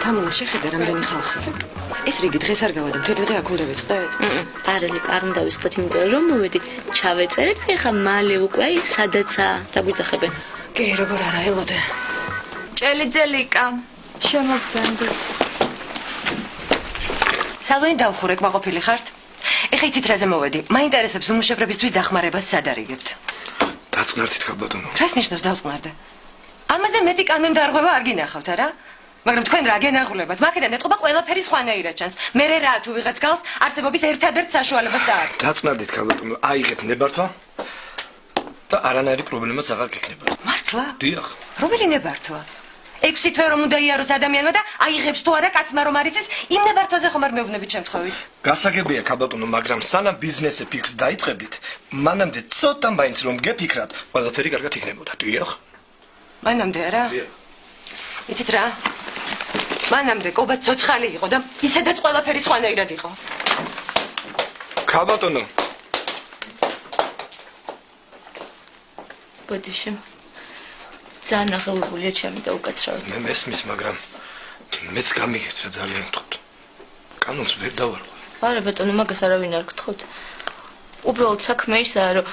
თამულა შეხედა რამდენი ხალხი. ეს რიგი დღეს არ გავა და მთელი დღე აქ უნდა ვისხდეთ? არალი არ უნდა ვისხდეთ, იმიტომ რომ მოვედი ჩავეწერეთ და ხა მალე უკვე აი სადაცა დაგვიძახებენ. კი, როგორ არა ელოდე. ჭელი-ჭელიკა, შემოგძანდეთ. სალონი დავხურე, კმაყოფილი ხართ? ეხა იცით რაზე მოვედი? მაინტერესებს უმუშევრებისთვის დახმარებას სად არიგებთ? დაწყნართით ხალბატონო. რას ნიშნავს დავწყნარდე? ამაზე მეტი კანონდარღვევა არ გინახავთ, არა? მაგრამ თქვენ რა გენაღლებათ? მაქედან ეტყობა ყველაფერი სხვანაირად ჩანს. მერე რა თუ ვიღაც გალს არსებობის ერთადერთ საშუალებას დაარ. დაწყნართით ხალბატონო, აიღეთ ნებართვა და არანაირი პრობლემაც აღარ გექნებათ. მართლა? დიახ. რომელი ნებართვა? 6 თვე რომ უნდა იაროს ადამიანმა და აიღებს თუ არა კაცმა რომ არის ის იმ ნებართვაზე ხომ არ მეუბნებით შემთხვევით. გასაგებია ხალბატონო, მაგრამ სანამ ბიზნესი ფიქს დაიწყებდით, მანამდე ცოტა მაინც რომ გეფიქრათ, ყველაფერი კარგად იქნებოდა. დიახ. მანამდე არა? დიახ. იცით რა? მანამდე კობა ცოცხალი იყო და ისედაც ყველაფერი სხვანაირად იყო. ხალბატონო. ბოდიში. ძალიან აღელვებულია ჩემი და უკაცრავად. მე მესმის, მაგრამ მეც გამიგეთ რა ძალიან გთხოვთ. კანონს ვერ დავარღვე. არა ბატონო, მაგას არავინ არ გთხოვთ. უბრალოდ საქმე ისაა, რომ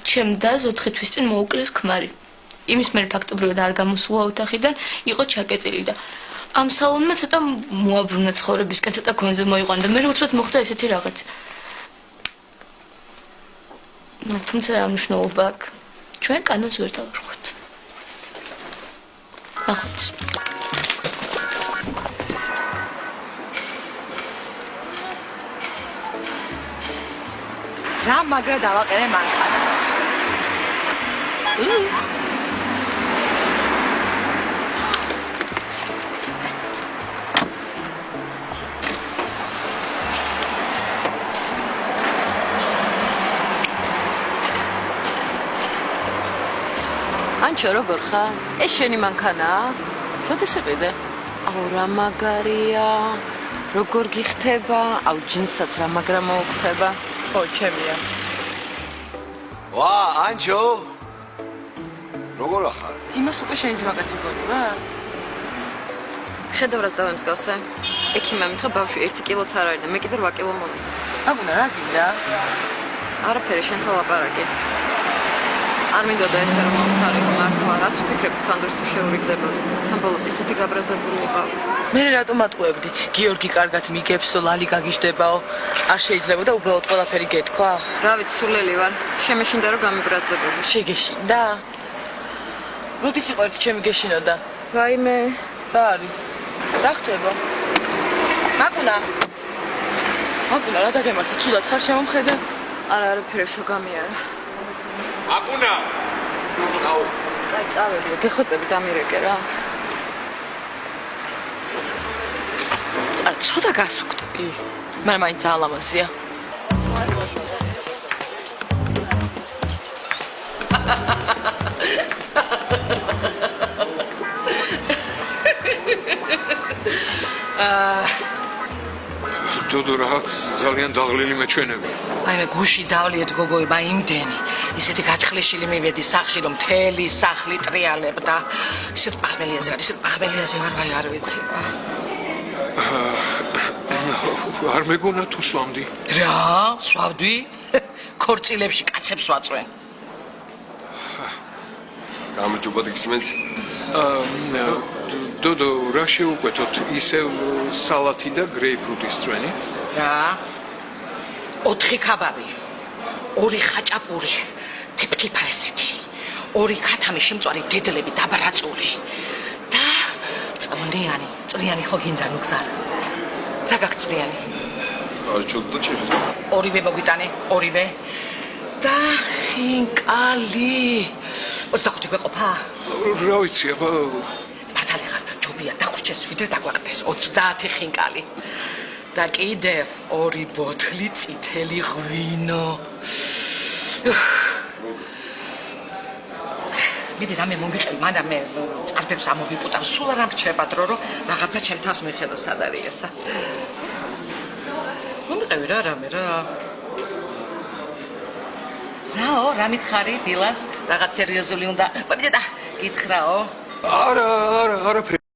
ჩემ დას 4 თვის წინ მოუკლეს ქმარი. იმის მერე ფაქტობრივად არ გამოსულა ოთახიდან, იყო ჩაკეტილი და ამ სალონმა ცოტა მოაბრუნა ცხოვრებისკენ, ცოტა ქონზე მოიყვანა და მე უცბად მოხდა ესეთი რაღაც. თუმცა რა მნიშვნელობა აქვს? ჩვენ კანონს ვერ დავარღვევთ. ახოთ. რა მაგრა დავაყენე მანქანას. ანჩო როგორ ხარ? ეს შენი მანქანაა? როდის იყიდე? აუ რა მაგარია. როგორ გიხდება? აუ ჯინსსაც რა მაგრა მოუხდება? ხო, ჩემია. ვა, ანჩო. როგორ ახარ? იმას უკვე შეიძლება გაციგონი რა? ხედავ რას დავემსგავსე? ექიმმა მითხრა ბავშვი 1 კილოც არ არის და მე კიდე 8 კილო მოვიდა. აგუნა რა გინდა? არაფერი შენთან ლაპარაკი. არ მინდოდა ესე რომ მომხარიყო მართლა, რას ვფიქრებდი სანდროს თუ შეურიგდებოდი. თან ბოლოს ისეთი გაბრაზებული ვიყავ. მე რატომ ატყუებდი? გიორგი კარგად მიგებსო, ლალი გაგიჟდებაო. არ შეიძლება და უბრალოდ ყველაფერი გეთქვა? რა ვიცი, სულელი ვარ. შემეშინდა რომ გამიბრაზდებოდი. შეგეშინდა? როდის იყო ერთი ჩემი გეშინოდა? ვაიმე, რა არის? რა ხდება? აგუნა. აგუნა რა დაგემართა? ცუდად ხარ შემომხედე? არა არაფერი სო გამიარა. აკუნა. აუ. კაი, წავედი, გეხოცები დამირეკე რა. არ ცოტა გასუქდა. კი. მაგრამ მაინც ალამაზია. დოდო რაღაც ძალიან დაღლილი მეჩვენები. აი მე გუში დავლიეთ გოგოება იმდენი. ისეთი გაჭხლიშილი მივედი სახში რომ მთელი სახლი ტრიალებდა. ისეთ პახმელიაზე ვარ, ვაი არ ვიცი. არ მეგონა თუ სვამდი. რა? სვავდი? ქორწილებში კაცებს ვაწვენ. გამარჯობა გისმენთ? დოდო, რა შეუკვეთოთ? ისევ სალათი და გრეიპფრუტის წვენი? რა? 4 ქაბაბი, 2 ხაჭაპური, თიფთიფა ესეთი, 2 ქათამი შემწვარი დედლები დაბრაწული და წვნიანი ხო გინდა ნუგზარ? რა გაქვს წვნიანი? არჩოთ და ჩიხი. 2-ვე მოგვიტანე, 2-ვე და ხინკალი. 25 გვეყოფა? რა ვიცი, აბა მართალი ხარ, ჯობია დაგვრჩეს ვიდრე დაგვაკდეს 30 ხინკალი. და კიდევ 2 ბოთლი წითელი ღვინო. მიდი რამე მომიყევი, მანდა მე წარბებს ამოვიპუტავ, სულ არ ამრჩება დრო, რომ რაღაცა ჩემთანს მიხედო სად არის ესა. მომიყევი რა რამე რა. რაო, რა მითხარი დილას, რაღაც სერიოზული უნდა. ყვები და გითხრაო. არა, არაფერი.